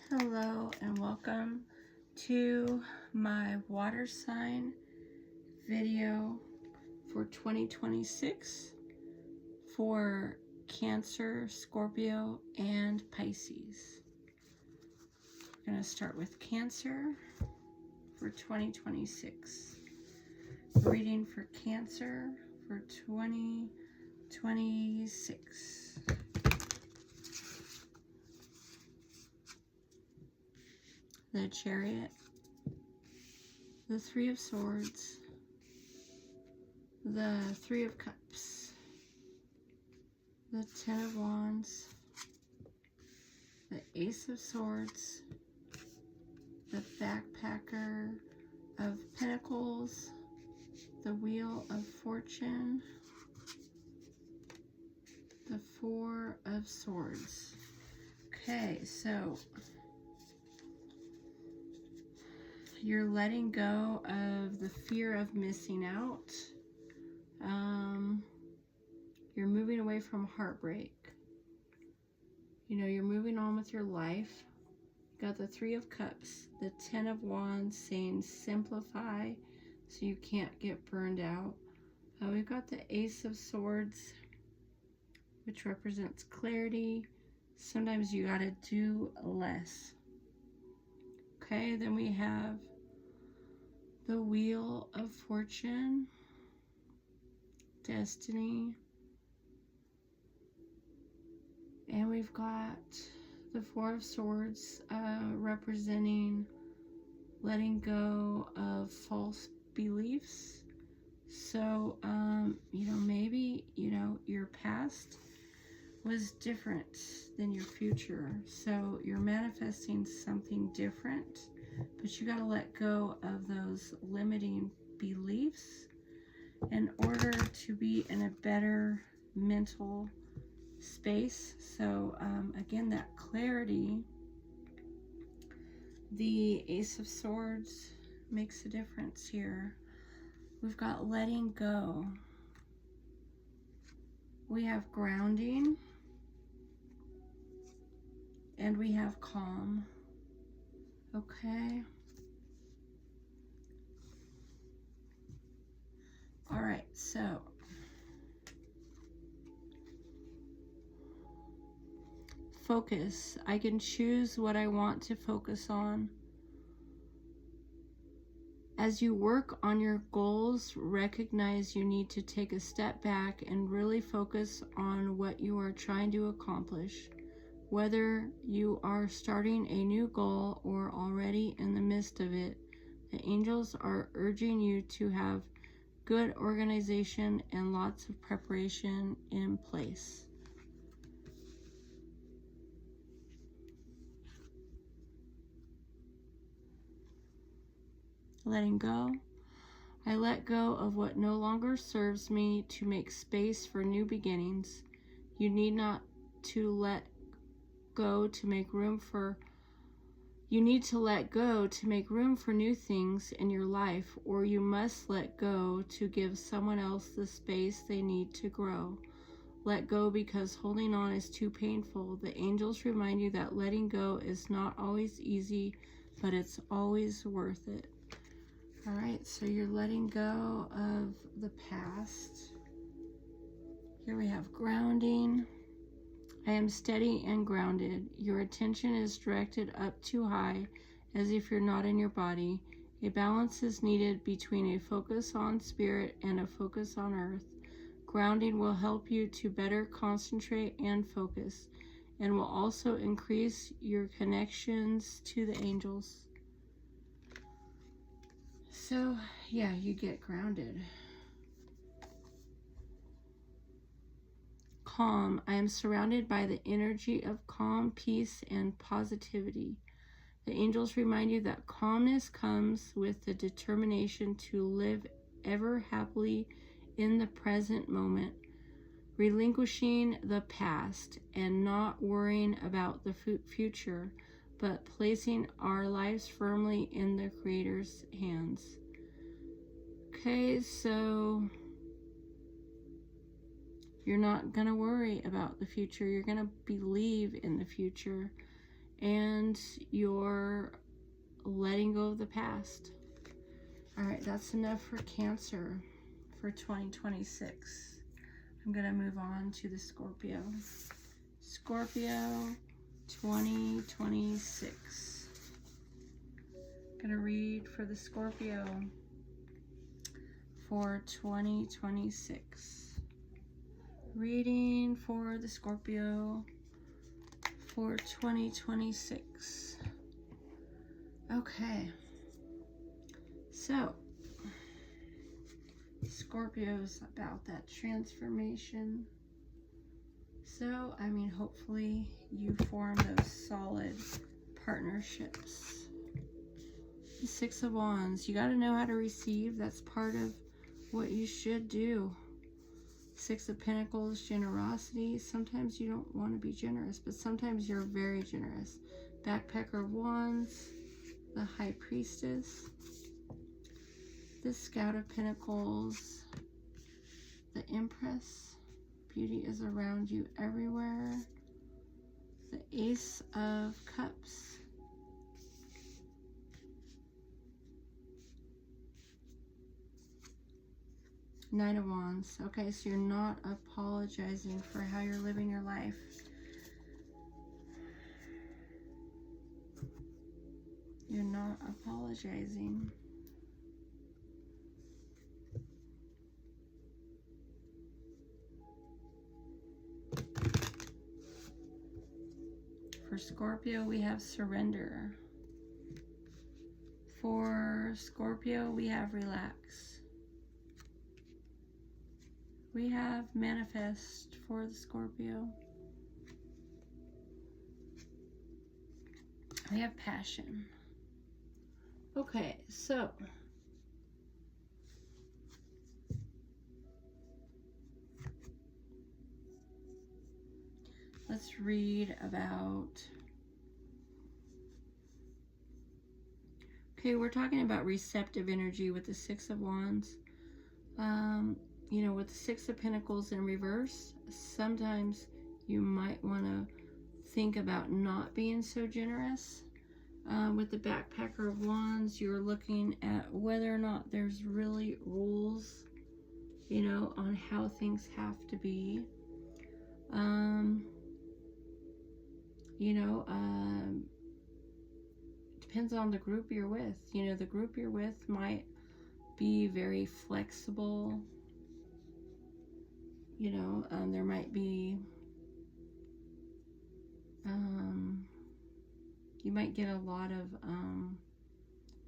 Hello and welcome to my water sign video for 2026 for Cancer, Scorpio, and Pisces. I'm going to start with Cancer for 2026. Reading for Cancer for 2026. The Chariot, the Three of Swords, the Three of Cups, the Ten of Wands, the Ace of Swords, the Backpacker of Pentacles, the Wheel of Fortune, the Four of Swords. Okay, so you're letting go of the fear of missing out. You're moving away from heartbreak. You're moving on with your life. You got the Three of Cups, the Ten of Wands saying simplify so you can't get burned out. We've got the Ace of Swords, which represents clarity. Sometimes you got to do less. Okay, then we have the Wheel of Fortune, Destiny, and we've got the Four of Swords representing letting go of false beliefs. So, maybe, your past was different than your future. So you're manifesting something different, but you got to let go of those limiting beliefs in order to be in a better mental space. So again, that clarity, the Ace of Swords makes a difference here. We've got letting go. We have grounding. And we have calm. Okay. All right, so focus. I can choose what I want to focus on. As you work on your goals, recognize you need to take a step back and really focus on what you are trying to accomplish. Whether you are starting a new goal or already in the midst of it, the angels are urging you to have good organization and lots of preparation in place. Letting go. I let go of what no longer serves me to make space for new beginnings. You need not to let go to make room for new things in your life, or you must let go to give someone else the space they need to grow. Let go because holding on is too painful. The angels remind you that letting go is not always easy, but it's always worth it. All right, so you're letting go of the past. Here we have grounding. I am steady and grounded. Your attention is directed up too high, as if you're not in your body. A balance is needed between a focus on spirit and a focus on earth. Grounding will help you to better concentrate and focus, and will also increase your connections to the angels. So, yeah, you get grounded. Calm. I am surrounded by the energy of calm, peace, and positivity. The angels remind you that calmness comes with the determination to live ever happily in the present moment, relinquishing the past and not worrying about the future, but placing our lives firmly in the Creator's hands. Okay, so you're not going to worry about the future. You're going to believe in the future. and you're letting go of the past. All right, that's enough for Cancer for 2026. I'm going to move on to the Scorpio. Scorpio 2026. I'm going to read for the Scorpio for 2026. Reading for the Scorpio for 2026. Okay. So, Scorpio's about that transformation. So, I mean, hopefully you form those solid partnerships. The Six of Wands. You got to know how to receive. That's part of what you should do. Six of Pentacles, generosity. Sometimes you don't want to be generous, but sometimes you're very generous. Backpacker of Wands. The High Priestess. The Scout of Pentacles. The Empress. Beauty is around you everywhere. The Ace of Cups. Knight of Wands. Okay, so you're not apologizing for how you're living your life. You're not apologizing. For Scorpio, we have surrender. For Scorpio, we have relax. We have manifest for the Scorpio. We have passion. Okay, so let's read about... Okay, we're talking about receptive energy with the Six of Wands. You know, with the Six of Pentacles in reverse, sometimes you might want to think about not being so generous. With the Backpacker of Wands, you're looking at whether or not there's really rules, you know, on how things have to be. Depends on the group you're with. You know, the group you're with might be very flexible. You know, there might be, you might get a lot of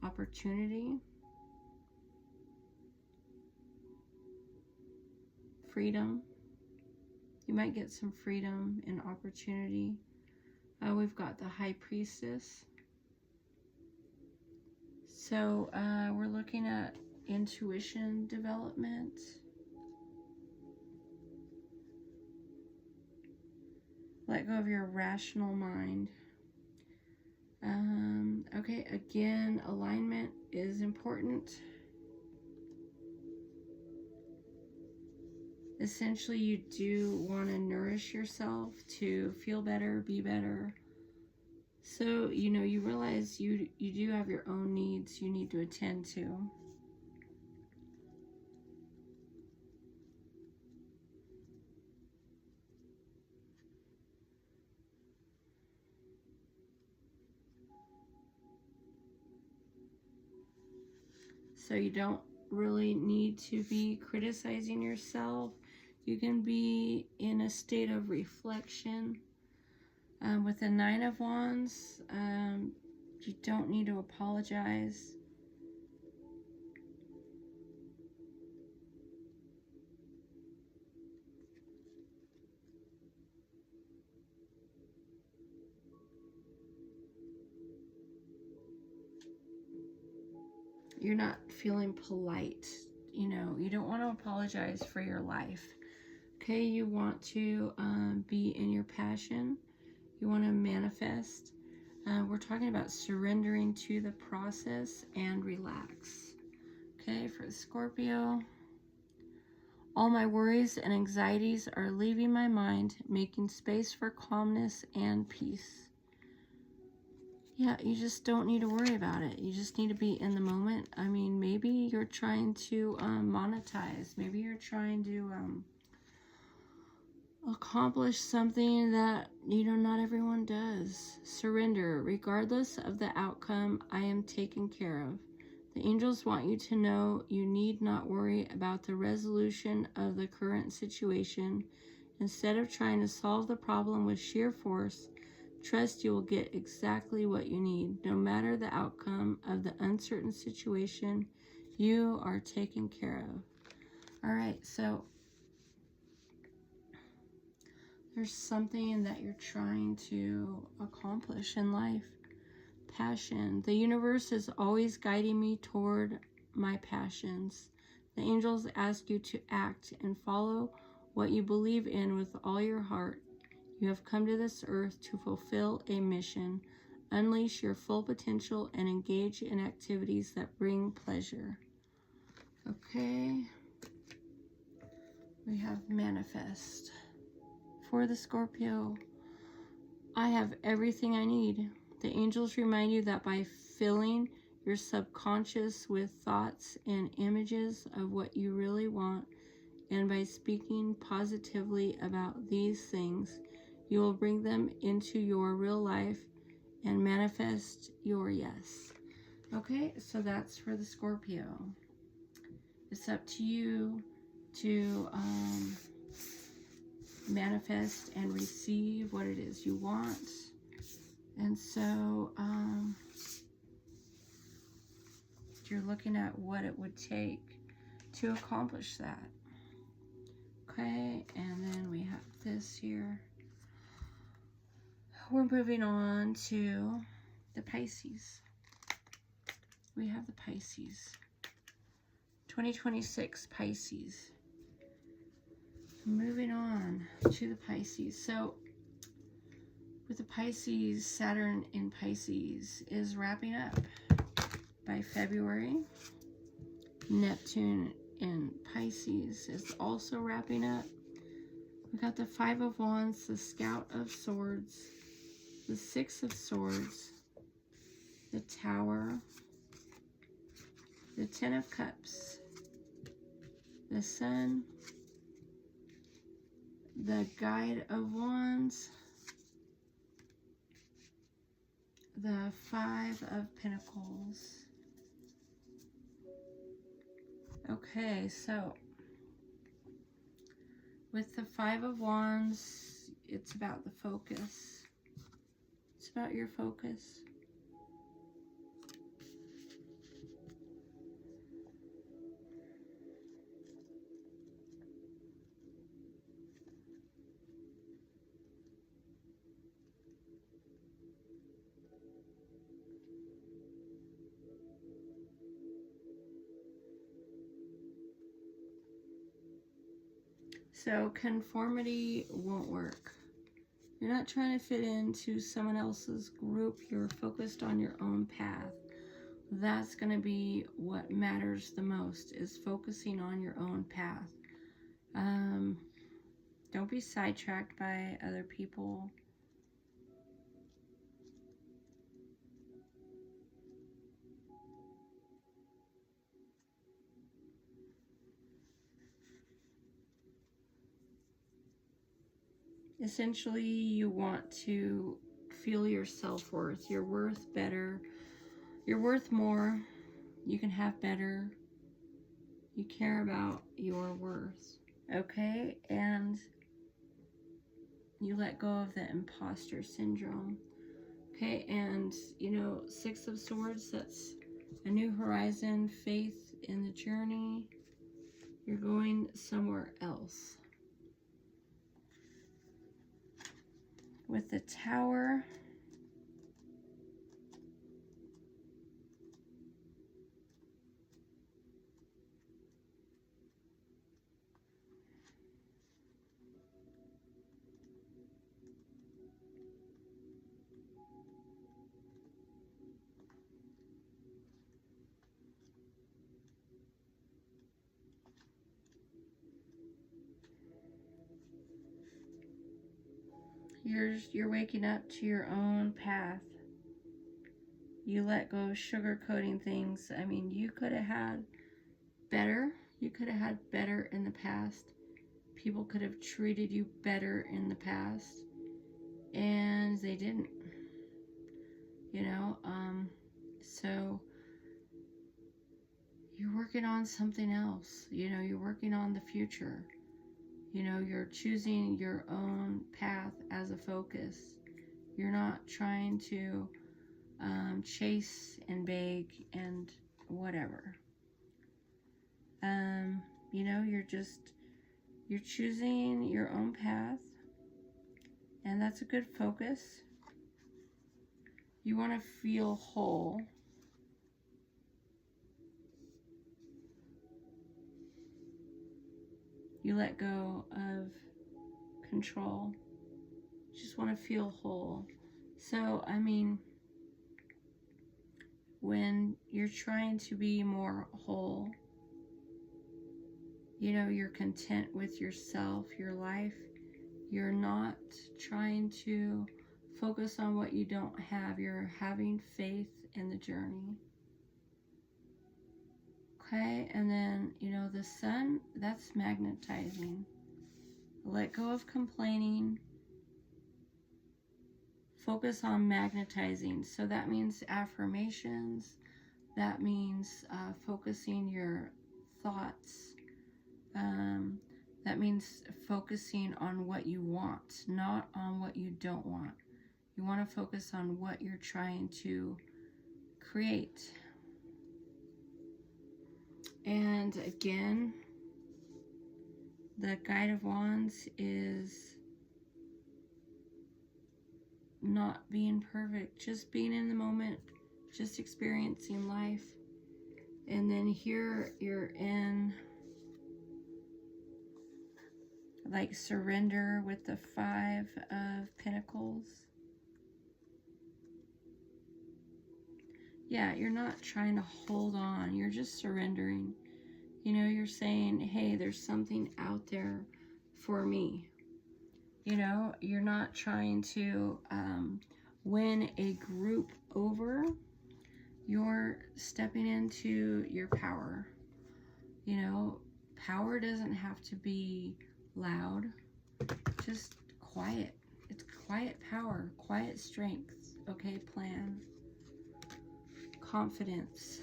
opportunity, freedom. You might get some freedom and opportunity. We've got the High Priestess. So we're looking at intuition development. Let go of your rational mind. Okay, again, alignment is important. Essentially, you do want to nourish yourself to feel better, be better. So, you know, you realize you do have your own needs you need to attend to. So you don't really need to be criticizing yourself. You can be in a state of reflection. With the Nine of Wands, you don't need to apologize. You're not feeling polite. You know, you don't want to apologize for your life. Okay, you want to be in your passion. You want to manifest. We're talking about surrendering to the process and relax. Okay, for the Scorpio. All my worries and anxieties are leaving my mind, making space for calmness and peace. Yeah, you just don't need to worry about it. You just need to be in the moment. I mean, maybe you're trying to monetize. Maybe you're trying to accomplish something that, not everyone does. Surrender. Regardless of the outcome, I am taken care of. The angels want you to know you need not worry about the resolution of the current situation. Instead of trying to solve the problem with sheer force, trust you will get exactly what you need. No matter the outcome of the uncertain situation, you are taken care of. All right, so there's something that you're trying to accomplish in life. Passion. The universe is always guiding me toward my passions. The angels ask you to act and follow what you believe in with all your heart. You have come to this earth to fulfill a mission. Unleash your full potential and engage in activities that bring pleasure. Okay. We have manifest. For the Scorpio, I have everything I need. The angels remind you that by filling your subconscious with thoughts and images of what you really want, and by speaking positively about these things, you will bring them into your real life and manifest your yes. Okay, so that's for the Scorpio. It's up to you to manifest and receive what it is you want. And so you're looking at what it would take to accomplish that. Okay, and then we have this here. We're moving on to the Pisces. We have the Pisces. 2026 Pisces. Moving on to the Pisces. So with the Pisces, Saturn in Pisces is wrapping up by February. Neptune in Pisces is also wrapping up. We got the Five of Wands, the Scout of Swords, the Six of Swords, the Tower, the Ten of Cups, the Sun, the Guide of Wands, the Five of Pentacles. Okay, so with the Five of Wands, it's about the focus. It's about your focus. So conformity won't work. You're not trying to fit into someone else's group. You're focused on your own path. That's going to be what matters the most, is focusing on your own path. Don't be sidetracked by other people. Essentially, you want to feel your self-worth. You're worth better. You're worth more. You can have better. You care about your worth. Okay? And you let go of the imposter syndrome. Okay? And, Six of Swords, that's a new horizon, faith in the journey. You're going somewhere else. With the Tower, you're waking up to your own path. You let go of sugarcoating things. I mean, you could have had better. You could have had better in the past. People could have treated you better in the past, and they didn't. You know, so you're working on something else. You know, you're working on the future. You know, you're choosing your own path as a focus. You're not trying to chase and beg and whatever. You know, you're choosing your own path, and that's a good focus. You want to feel whole. You let go of control. You just want to feel whole. So, I mean, when you're trying to be more whole, you know, you're content with yourself, your life. You're not trying to focus on what you don't have. You're having faith in the journey. Okay, and then, you know, the sun, that's magnetizing. Let go of complaining. Focus on magnetizing. So that means affirmations. That means focusing your thoughts. That means focusing on what you want, not on what you don't want. You want to focus on what you're trying to create. And again, the Guide of Wands is not being perfect, just being in the moment, just experiencing life. And then here you're in like surrender with the 5 of Pentacles. Yeah, you're not trying to hold on. You're just surrendering. You know, you're saying, hey, there's something out there for me. You know, you're not trying to win a group over. You're stepping into your power. You know, power doesn't have to be loud. Just quiet. It's quiet power, quiet strength. Okay, plan. Confidence,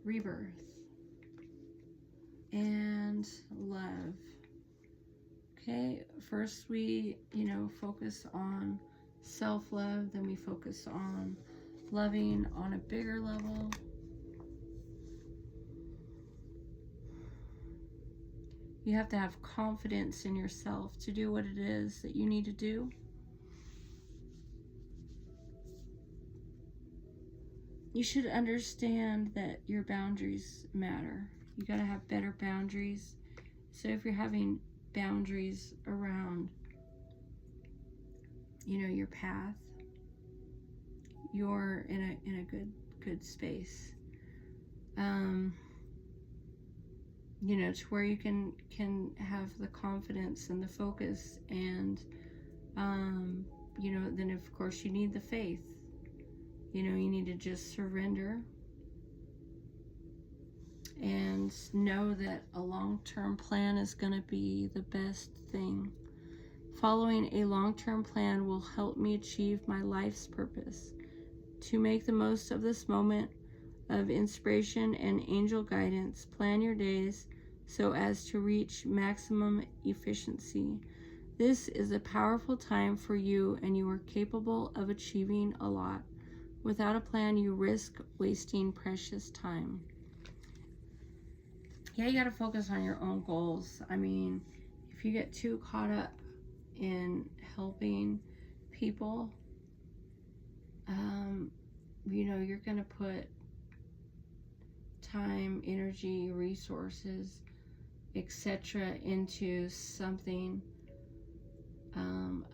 rebirth, and love. Okay, first we, you know, focus on self-love, then we focus on loving on a bigger level. You have to have confidence in yourself to do what it is that you need to do. You should understand that your boundaries matter. You got to have better boundaries. So if you're having boundaries around, you know, your path, you're in a good space. You know, to where you can have the confidence and the focus, and you know, then of course you need the faith. You know, you need to just surrender and know that a long-term plan is going to be the best thing. Following a long-term plan will help me achieve my life's purpose. To make the most of this moment of inspiration and angel guidance, plan your days so as to reach maximum efficiency. This is a powerful time for you, and you are capable of achieving a lot. Without a plan, you risk wasting precious time. Yeah, you got to focus on your own goals. I mean, if you get too caught up in helping people, you know, you're going to put time, energy, resources, etc. into something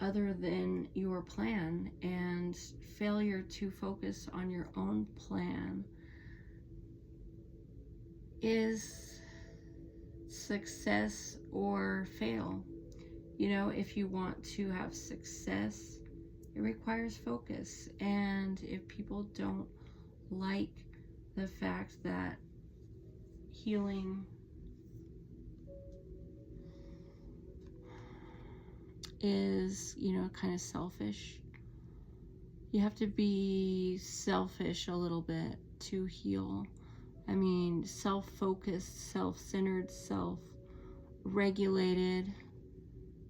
other than your plan, and failure to focus on your own plan is success or fail. You know, if you want to have success, it requires focus. And if people don't like the fact that healing is, you know, kind of selfish, you have to be selfish a little bit to heal. I mean, self-focused, self-centered, self-regulated,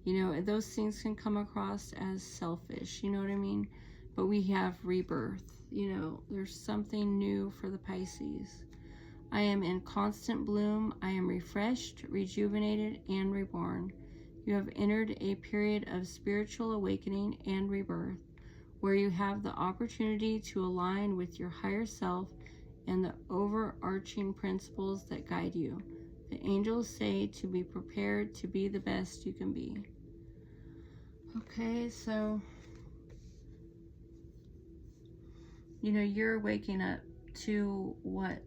you know, those things can come across as selfish, you know what I mean? But we have rebirth, you know, there's something new for the Pisces. I am in constant bloom. I am refreshed, rejuvenated, and reborn. You have entered a period of spiritual awakening and rebirth, where you have the opportunity to align with your higher self and the overarching principles that guide you. The angels say to be prepared to be the best you can be. Okay, so, you know, you're waking up to what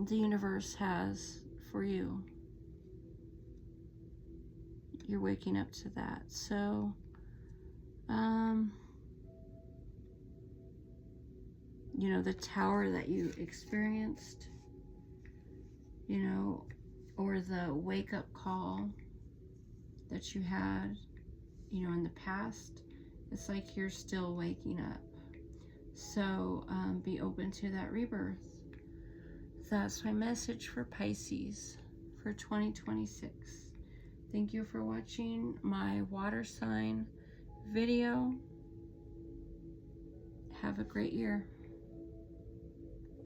the universe has for you. You're waking up to that. So, you know, the tower that you experienced, you know, or the wake-up call that you had, you know, in the past, it's like you're still waking up. So be open to that rebirth. That's my message for Pisces for 2026. Thank you for watching my water sign video. Have a great year.